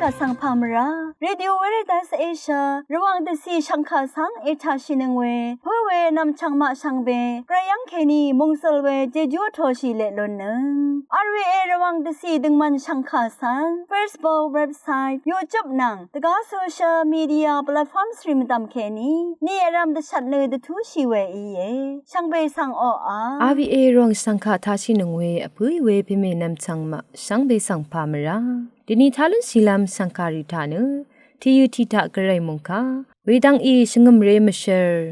กะสังพามราเรดิโอเวเรตัสเอเชียระวังเดซีชังคาสังเอชาชินึงเวเพื่อเวนำชังมาชังเบกระยังเคนีมงสลเวเจจูโทชิเลลนนึงRVA ระวังเดซีดึงมันชังคาสัง Facebook เว็บไซต์ YouTube นังตะกาโซเชียลมีเดียแพลตฟอร์มสตรีมตามเคนีนี่รำเดชัดเลยเดทูชีเวอีเยชังเบสังอRVA รองสังคาทาชินึงเวอพุยเวพิเมนำชังมาชังเบสังพามราดินีทาลุนศิลามสังการิธานุที่ยุติตะกระไรมงคาเวดังอีชงมเรมเชอร์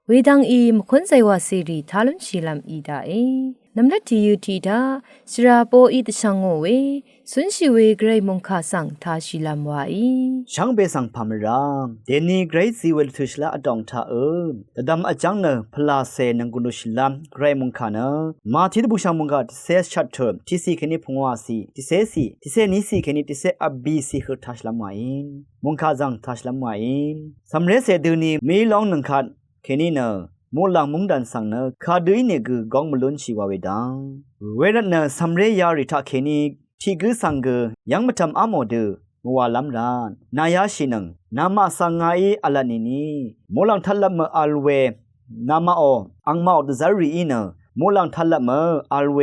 เวดังอีมคนใจว่าสิริทาลุนศิลามอีดาเอน้ำลัดที่ยุติตาสราโปอีตชังโอเวสุนชิเวกระไรมงคาสังทาศิลามวาอีช่างเบสังพามรามเดนีเกรซซีเวลทุชลาอดองทาแต่ดำอาจังเนพลาเซนังกุนุชลามกระไรมงคาเนมาที่บุชังมงคาที่เซสชัดเทอมที่สีแค่นี้พงวาสีที่เซสีที่เซนี้สีแค่นี้ที่เซอับบีสีคือทัชลามวาอินมงคาจังทัชลามวาอินสำเร็จเสดือนี้มีลองหนึ่งขัดแค่นี้เนมูลังมุงดันสังเนคาดุยเนกือกองมลุนชีวาเวดังเวรัตเนสำเร็จยาริทักเคนีที่กือสังเกยังมาทำอามอดูมัวลำรานนายาชินังนามาสังไงอลานินีมูลังทัลละเมอัลเวนามาโออังมาอดซารีอินมูลังทัลละเมอัลเว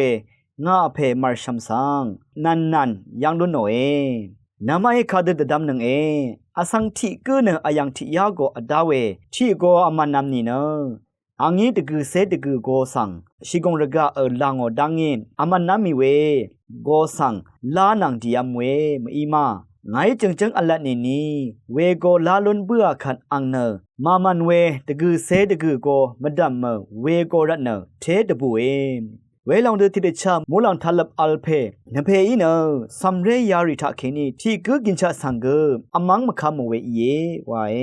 งาเพมาร์ชัมสังนันยังดุนโนเอนามาเอคาดดดำนังเออสังที่กือเนอยังที่ยาโกอดาเวที่โกอามันนำนีเนอังนี้ตะกือเซตะกือโกสังชิกงระกะลางอดังยินอามันนามิเวโกสังลานังดิยามเวมอีมาไงจึงอละนี่นี่เวโกลาลุนเบื่อขันอังเนมามันเวตะกือเซตะกือโกมะดัมเมเวโกรัตเนเทตะบุเอเวลองเดติเดชามูลังทัลบอัลเพนเพอีเนซัมเรยาริทาเคนีที่กือกินชะสังเกอมังมะคามเวอีเยวาเอ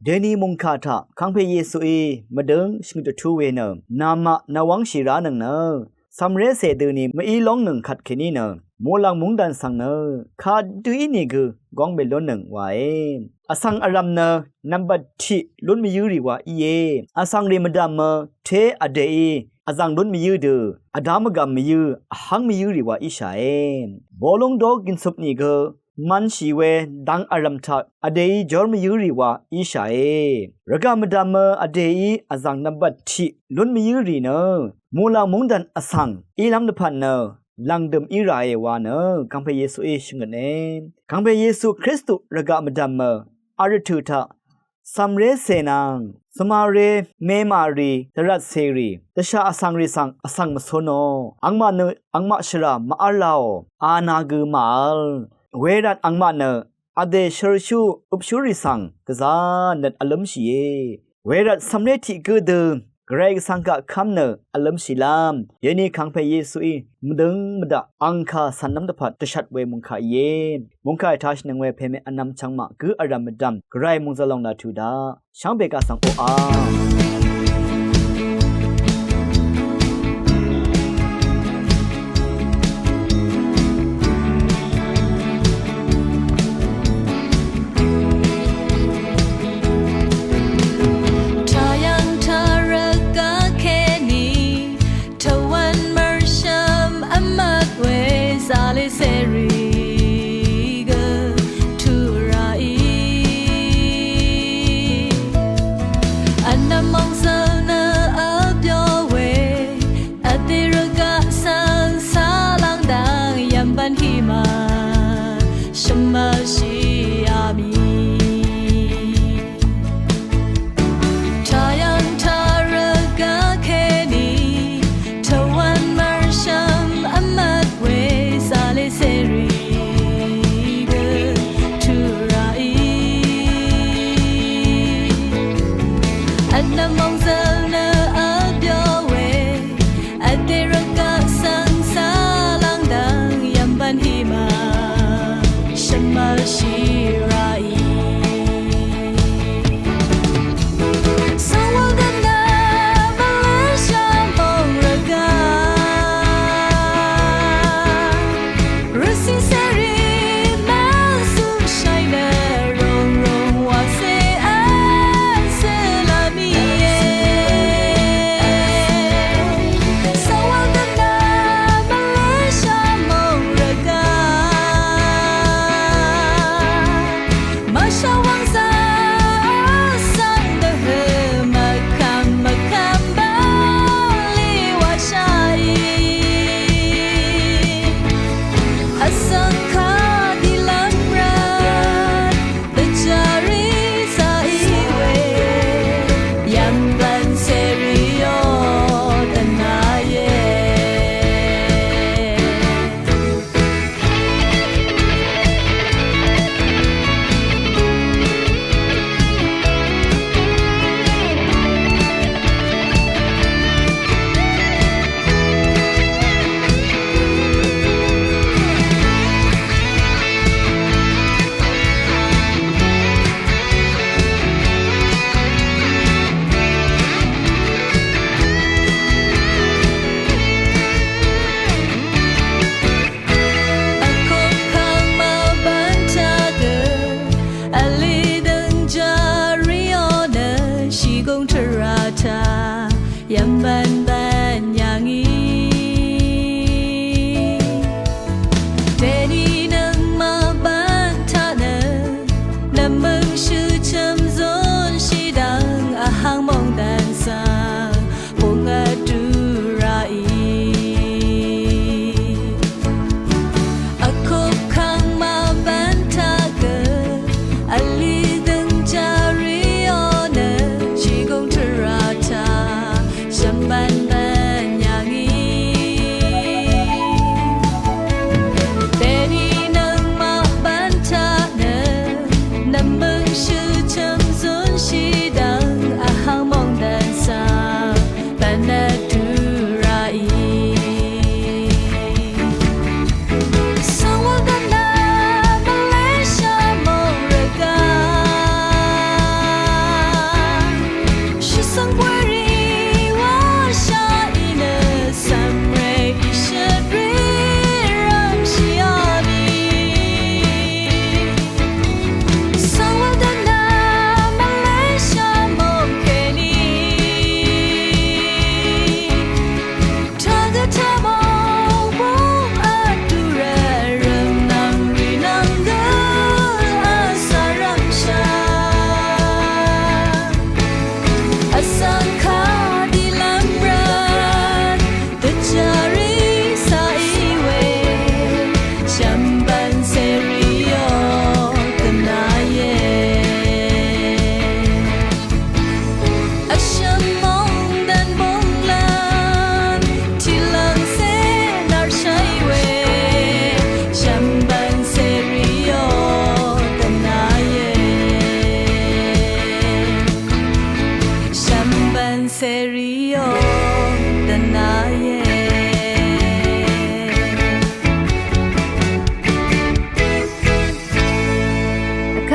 เดนีมุงคาทาคังเพเยซูเอมะดึงชิงตะทูเวเนนามะนาวังชิรานังเนซัมเรเซเดนีมะอีลองหนึ่งขัดเคนีเนมูลังมุงดันสังเนคาดุอีนี่กือกองเบลหนึ่งวาเออสังอารัมเนนัมบัดทิลุนมียูริวาอีเออสังเรมดัมเมเทอเดอีอาจังดุนมียูดูอดามกามมียูหังมียูริวาอิชาเอบอลงดอกกินสุปนี่ก็มันชีเวดังอารมทักอเดย์จอร์มียูริวาอิชาเอระกามดามอเดย์อาจังนับบัดทิลุนมียูริเนมูลามุงดันอสังอีลัมดพันเนลังเดิมอิรายว่าเนกังเพเยซูเอชงกันเองกังเพเยซูคริสต์ระกามดามอาริทุทาซัมเรเซนังสมาเรเมมารีตรัสเซรีตชาอสังริสังอสังมโซโนอังมาชรามาอาลาวอานากุมาลเวรัตอังมาเนอเดชรชูอุปชูริสังกะซานัดอลัมชีเยเวรัตสัมเรติกุดเกรกสังกะคัมเนอลัมชิลามเยนีคังเพเยซูอีมดึงมดะอังคาสันนัมตะพัดตชัดเวมุงคาเยมุงคาทัชนังเวเพเมอนัมชังมะกุอารามดัมไกรมุงซะลองนาทูดาช่างเบกาสังโออา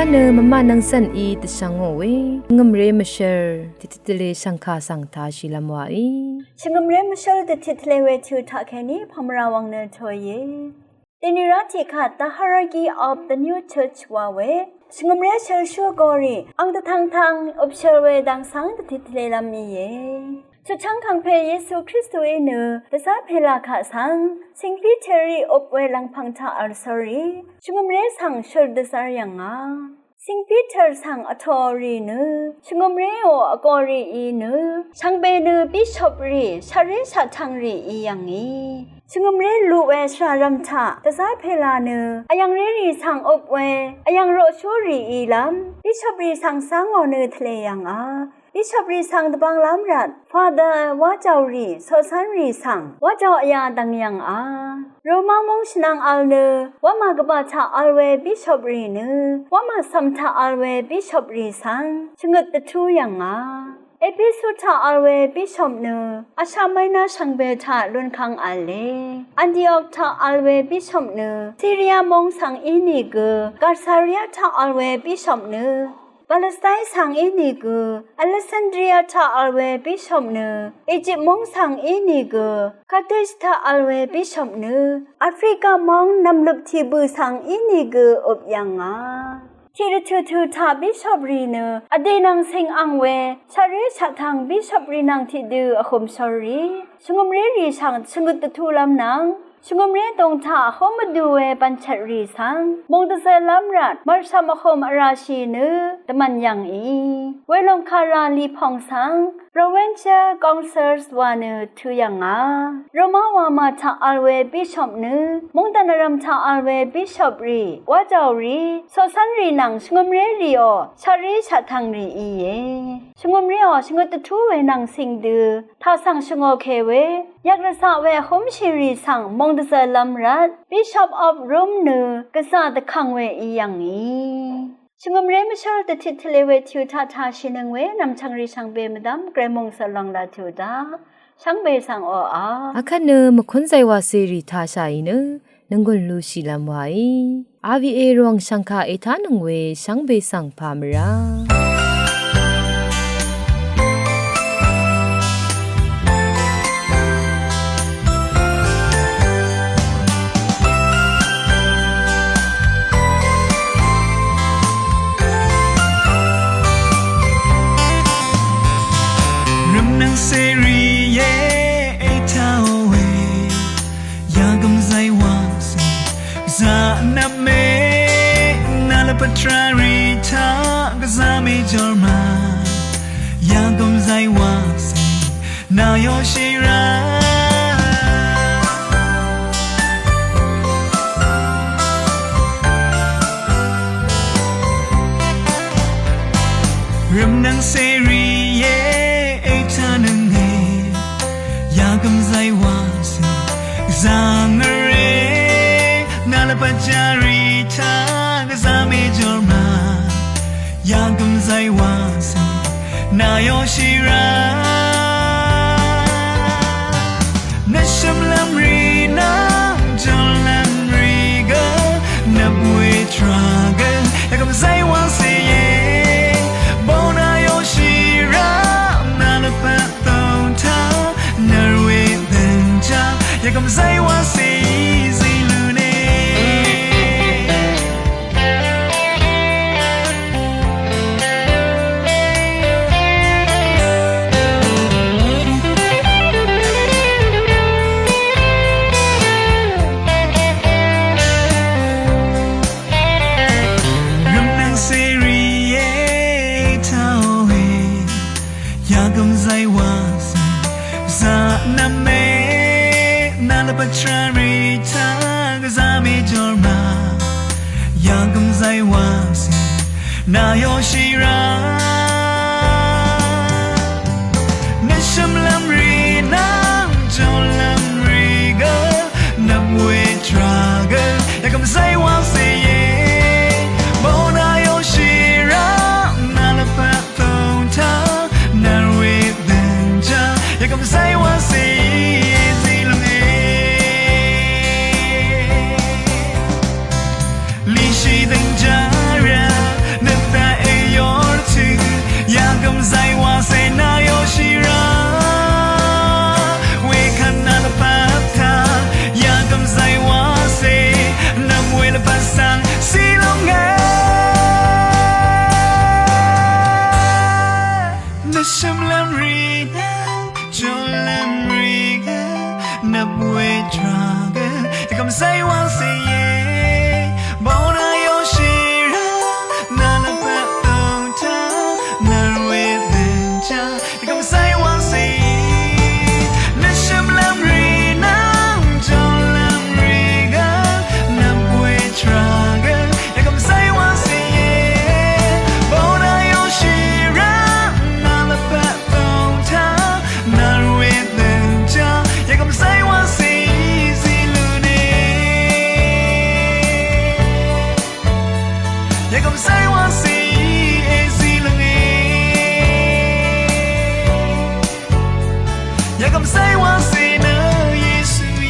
คันเนมมะนังสันอีตะชังโอเวงมเรมเชอร์ติติตเลสังคาสังทาชิลามวาอี ชงมเรมเชลติติตเลเวทูทาแคนี้พมราวังเนทอยเยตินิราธิขาต The Hierarchy of the New Church ว่าเวชงมเรเชลชัวกอรีอังตะทางอบเชลเวดังสังติติตเลลามีเยชุดช่างขังเพเยซูคริสต์เอเนอตะซาเพลาขาสังสิงพิเทรีอบเวลังพังทาอัลซอรีชงมเรสังเชลเดซายังงาสิงพิเทอร์สังอทอรีเนชงมเรโออกอรีอีเนชังเบเนบิชอปรีชาริชาทังรีอียังงีชงมเรลูเวชารัมทาตะซาเพลาเนอายังเรรีสังอบเวอายังโรชูรีอีลัมบิชอปรีสังสังอเนทะเลยังอาบิชอปรีสังตะบังลามรัดฟาเดอร์ว่าเจ้ารีโซซันรีสังว่าเจ้าอยาดังยังอาโรมามงชนังอัลเนว่ามากบาชาอัลเวบิชอปรีเนว่ามาสัมทาอัลเวบิชอปรีสังชงดตะทูยังอาเอพิสุทาอัลเวบิชอปเนอาชาไมนาชังเบทาลุนคังอัลเลอันดิออกทาอัลเวบิชอปเนซีเรียมงสังอินิเกกาซาเรียทาอัลเวบิชอปเนปาเลสไตน์สังอินิเกอเลซันเดรียทาอัลเวบิชอปเนอียิปต์มงสังอินิเกคาเทสทาอัลเวบิชอปเนแอฟริกามงนำลุบทีบูสังอินิเกอบยังงาที่ทูทาบิชอปรีเนอดีนังสิงอังเวชาริชาทังบิชอปรีนังที่ดูอคมสอรีชงมเรรีชังชงตะทูลำนังชงมเรตรงท่าเขามาดูเวปัญชรีสังมงตะเซลัมรัดมารสามคมอาราชีเนตะมันยังอีเวลงคาราลีพองสังProvincial Councils วานุทุยังอาโรมาวามาทาอัลเวบิชอปนึมงตันรัมทาอัลเวบิชอปรีวาจารีโซซันรีนังชงมเรรีโอชาริชาทังรีอีเยชงมเรโอชงตะทูเวนังสิงดือทาสังชงโอเคเวยักรสาเวคมชิรีสังมงตะเซลัมรัด Bishop of Rome นึกษาตะคังเวอียังอีชงมเรมเชลตติทเลเวทิวทาทาชินังเวนำชังรีชังเบมดัมเกรมงสลังลาทูดาชังเบสังโออาอาคันเนมคุนไซวาเซรีทาชายเนนังกุลลูชิลามวายอาวีเอรวงชังคาเอทานังเวชังเบสังพามราเซรีเยเอทาวเวยากำไซวาสิซานาเมนาลปทราริทากซาเมจอร์มายากำไซวาสินาโยชิราเริ่มนังเซรีเยกำไซวาสิซางเรนาลปจาริทากซาเมจอร์มายากำไซวาสินาโยชิราเนชัมลัมรีนาจอลัมรีกานับเวทราเกยากำไซวาสิเยบอนาโยชิรานาลปะตองทาอยากกำไซว่าสีลูเน่รำนังเซรีเยเท่าเฮอยากกำไซว่าสีซานาเมนาลปทราริทากซาเมจอร์มายากำไซวาสินาโยชิราเนชัมลัมรีนาจอลัมรีกานับเวทราเกยากำไซวาสิเยโบนาโยชิรานาลปะตองทานาเวเดนจายากำไซวาสิลิชิดังจาระ也咁西灣是是冷也咁西灣是呢耶穌耶。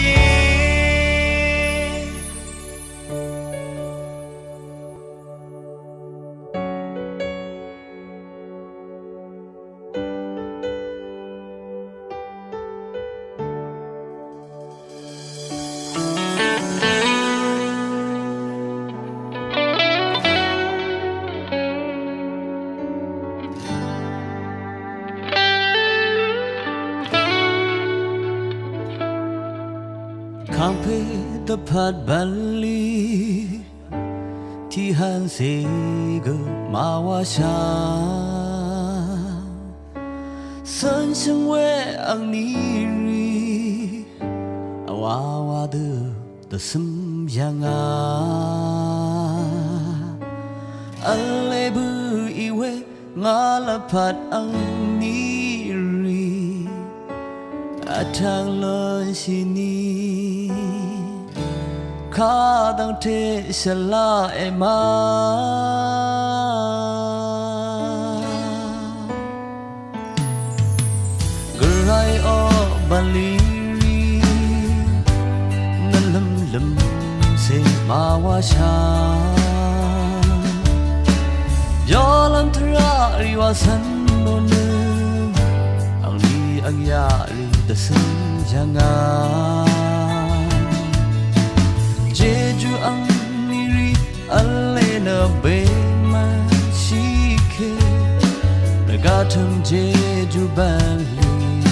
康佩的帕班里，提汗谁个马瓦夏，三生为昂尼里，娃娃的什样啊？阿雷不以为我了帕昂尼里，阿汤伦西尼。卡当贴下拉艾玛，格莱奥巴里里，那冷冷谁马瓦夏，摇篮特拉里瓦森诺呢，昂里昂亚里的森江啊。Jeju ang niri alena be masike Nagatam jeju bali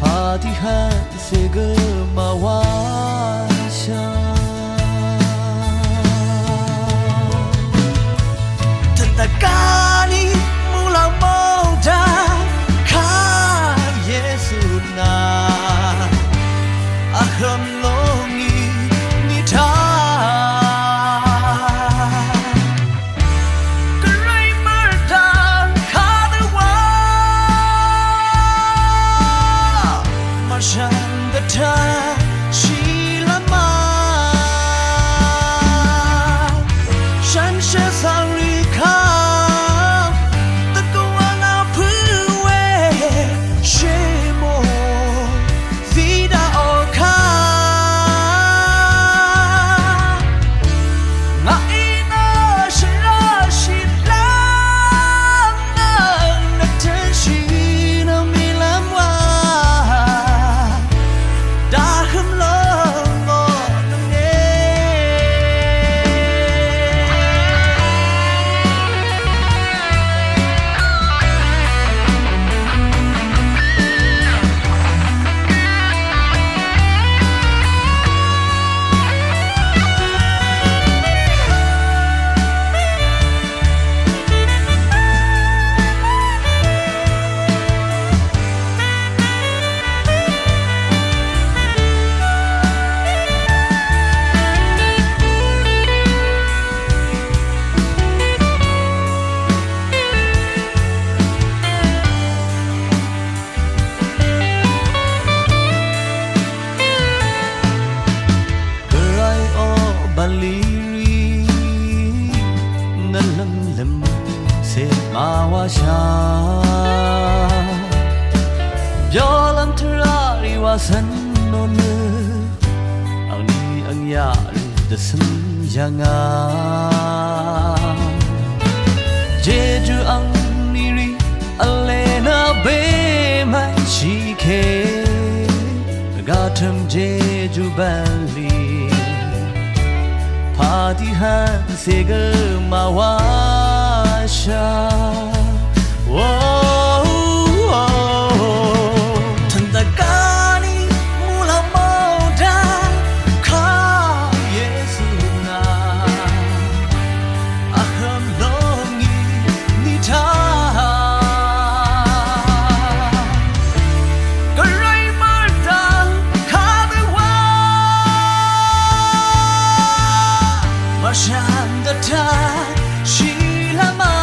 Patihan sega mawasya Tentagani mulang moda Ka Yesus na Aham longi Jalan terari wasan nona Ang ni ang yari desem jangan Jeju ang niri alena be mai shike Gatam jeju bali Patihan sega mawasya Tentagani mula moda Ka Yesus na Aham longi nita Gerai merdang kabewa Masyandata Shilama